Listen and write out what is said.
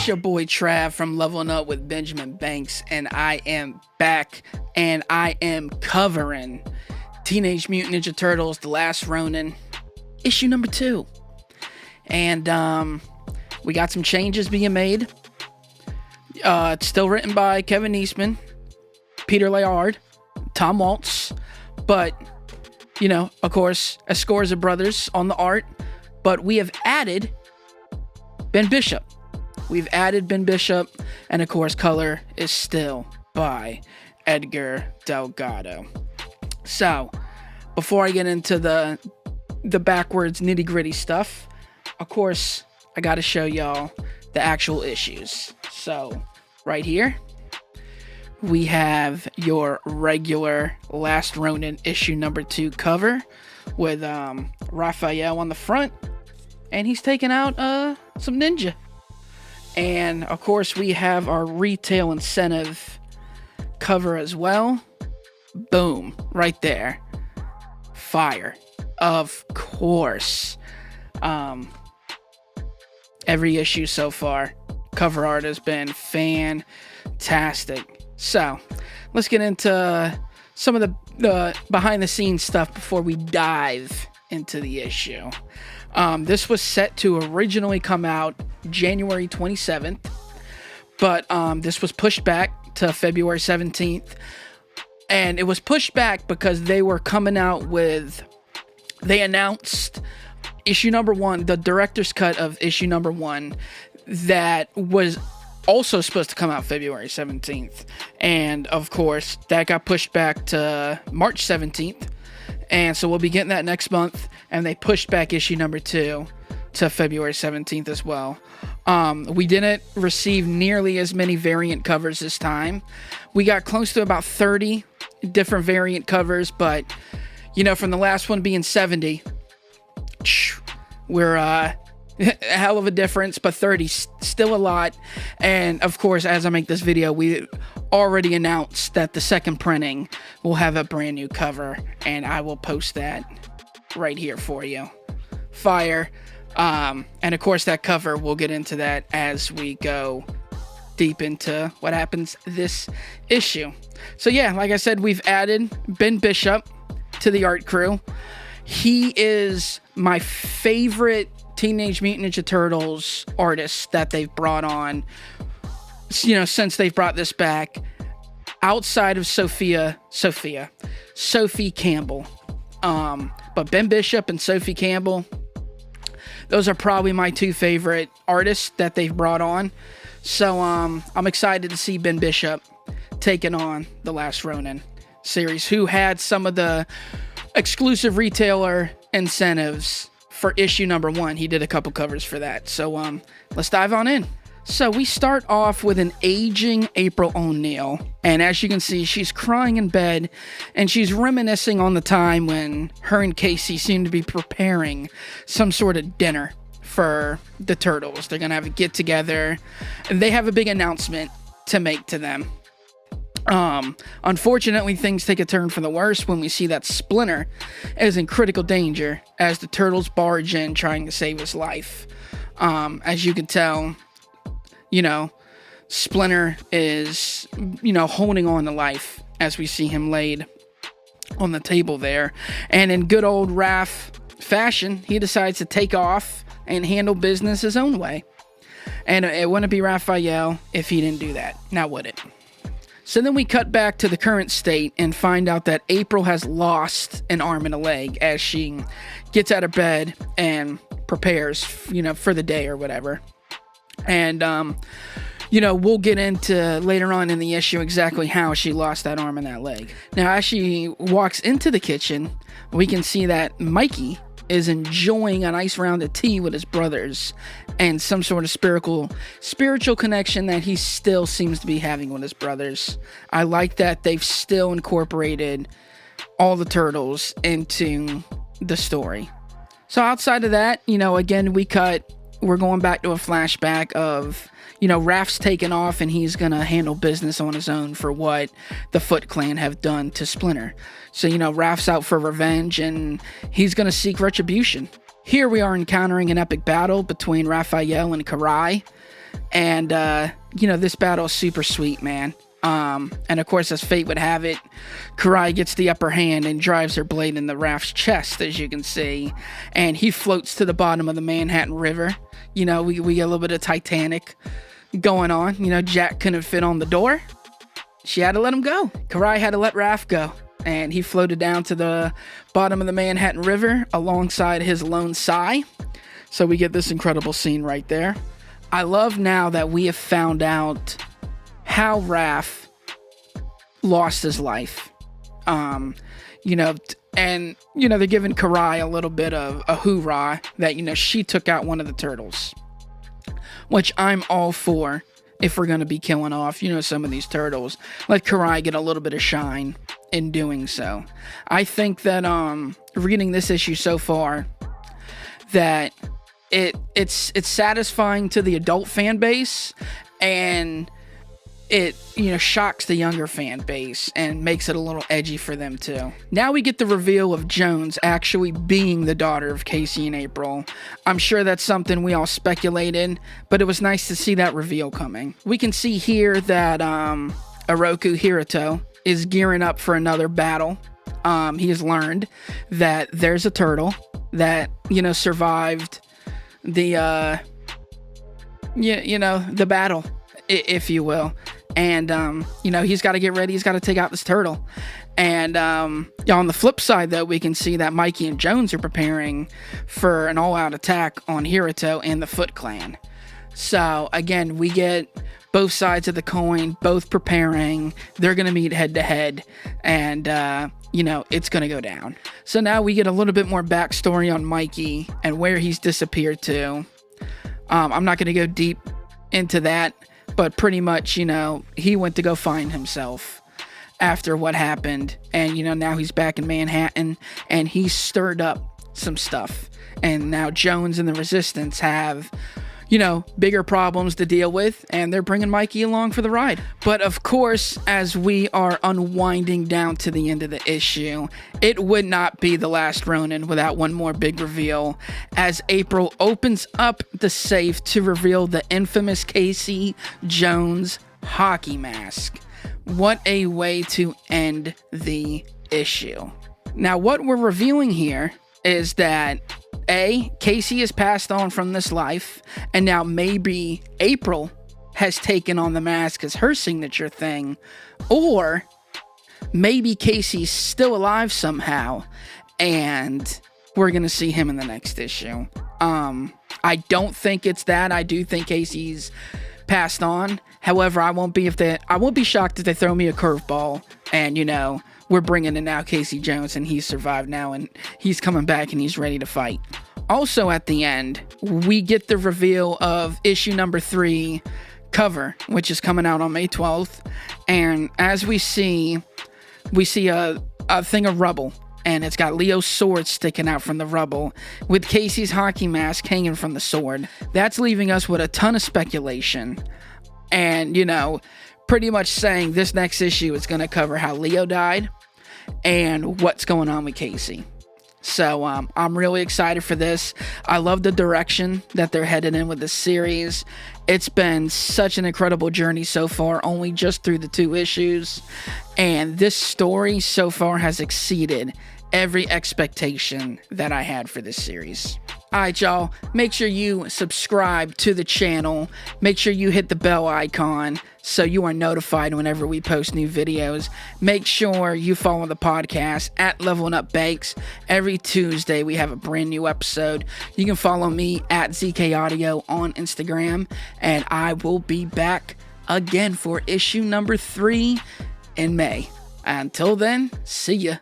It's your boy Trav from Leveling Up with Benjamin Banks, and I am back, and I am covering Teenage Mutant Ninja Turtles, The Last Ronin, issue number 2. And we got some changes being made. It's still written by Kevin Eastman, Peter Laird, Tom Waltz, but, you know, of course, Escorza brothers on the art, but we have added Ben Bishop. We've added Ben Bishop, and of course, color is still by Edgar Delgado. So, before I get into the backwards nitty-gritty stuff, of course, I gotta show y'all the actual issues. So, right here, we have your regular Last Ronin issue number 2 cover with Raphael on the front, and he's taking out some ninja. And, of course, we have our retail incentive cover as well. Boom. Right there. Fire. Of course. Every issue so far, cover art has been fantastic. So, let's get into some of the behind-the-scenes stuff before we dive into the issue. This was set to originally come out January 27th, but this was pushed back to February 17th, and it was pushed back because they were coming out with, they announced issue number 1, the director's cut of issue number 1, that was also supposed to come out February 17th, and of course, that got pushed back to March 17th, and so we'll be getting that next month, and they pushed back issue number 2 to February 17th as well. We didn't receive nearly as many variant covers this time. We got close to about 30 different variant covers, but, you know, from the last one being 70, we're a hell of a difference, but 30 still a lot. And of course, as I make this video, we already announced that the second printing will have a brand new cover, and I will post that right here for you. Fire. And of course, that cover, we'll get into that as we go deep into what happens this issue. So yeah, like I said, we've added Ben Bishop to the art crew. He is my favorite Teenage Mutant Ninja Turtles artist that they've brought on, you know, since they've brought this back, outside of Sophie Campbell. But Ben Bishop and Sophie Campbell, those are probably my 2 favorite artists that they've brought on. So I'm excited to see Ben Bishop taking on the Last Ronin series, who had some of the exclusive retailer incentives for issue number 1. He did a couple covers for that. So let's dive on in. So we start off with an aging April O'Neil, and as you can see, she's crying in bed, and she's reminiscing on the time when her and Casey seemed to be preparing some sort of dinner for the Turtles. They're gonna have a get together, and they have a big announcement to make to them. Unfortunately, things take a turn for the worse when we see that Splinter is in critical danger as the Turtles barge in trying to save his life. As you can tell, you know, Splinter is, you know, holding on to life as we see him laid on the table there. And in good old Raph fashion, he decides to take off and handle business his own way. And it wouldn't be Raphael if he didn't do that. Now would it? So then we cut back to the current state and find out that April has lost an arm and a leg as she gets out of bed and prepares, you know, for the day or whatever. And, you know, we'll get into later on in the issue exactly how she lost that arm and that leg. Now, as she walks into the kitchen, we can see that Mikey is enjoying a nice round of tea with his brothers and some sort of spiritual connection that he still seems to be having with his brothers. I like that they've still incorporated all the Turtles into the story. So outside of that, you know, again, we're going back to a flashback of, you know, Raph's taken off and he's going to handle business on his own for what the Foot Clan have done to Splinter. So, you know, Raph's out for revenge and he's going to seek retribution. Here we are encountering an epic battle between Raphael and Karai. And, this battle is super sweet, man. And of course, as fate would have it, Karai gets the upper hand and drives her blade in the Raph's chest, as you can see. And he floats to the bottom of the Manhattan River. We get a little bit of Titanic going on. Jack couldn't fit on the door. She had to let him go. Karai had to let Raph go. And he floated down to the bottom of the Manhattan River alongside his lone Sai. So we get this incredible scene right there. I love now that we have found out how Raph lost his life. And they're giving Karai a little bit of a hoorah that, she took out one of the turtles. Which I'm all for if we're going to be killing off, some of these turtles. Let Karai get a little bit of shine in doing so. I think that, reading this issue so far, that it's satisfying to the adult fan base, and it, shocks the younger fan base and makes it a little edgy for them too. Now we get the reveal of Jones actually being the daughter of Casey and April. I'm sure that's something we all speculated, but it was nice to see that reveal coming. We can see here that Oroku Hiroto is gearing up for another battle. He has learned that there's a turtle that, survived the, the battle, if you will. And, he's got to get ready. He's got to take out this turtle. And on the flip side, though, we can see that Mikey and Jones are preparing for an all-out attack on Hiroto and the Foot Clan. So, again, we get both sides of the coin, both preparing. They're going to meet head-to-head. And, it's going to go down. So now we get a little bit more backstory on Mikey and where he's disappeared to. I'm not going to go deep into that. But pretty much, he went to go find himself after what happened. And, now he's back in Manhattan and he stirred up some stuff. And now Jones and the Resistance have, bigger problems to deal with. And they're bringing Mikey along for the ride. But of course, as we are unwinding down to the end of the issue, it would not be the Last Ronin without one more big reveal. As April opens up the safe to reveal the infamous Casey Jones hockey mask. What a way to end the issue. Now, what we're revealing here is that Casey has passed on from this life, and now maybe April has taken on the mask as her signature thing, or maybe Casey's still alive somehow, and we're gonna see him in the next issue. I don't think it's that. I do think Casey's passed on. However, I won't be shocked if they throw me a curveball and we're bringing in now Casey Jones and he's survived now and he's coming back and he's ready to fight. Also at the end, we get the reveal of issue number 3 cover, which is coming out on May 12th. And as we see a thing of rubble, and it's got Leo's sword sticking out from the rubble with Casey's hockey mask hanging from the sword. That's leaving us with a ton of speculation. And, pretty much saying this next issue is going to cover how Leo died and what's going on with Casey. So I'm really excited for this. I love the direction that they're headed in with this series. It's been such an incredible journey so far, only just through the 2 issues. And this story so far has exceeded every expectation that I had for this series. Alright, y'all, make sure you subscribe to the channel. Make sure you hit the bell icon so you are notified whenever we post new videos. Make sure you follow the podcast at Leveling Up Bakes. Every Tuesday we have a brand new episode. You can follow me at ZK Audio on Instagram, and I will be back again for issue number 3 in May. Until then, see ya.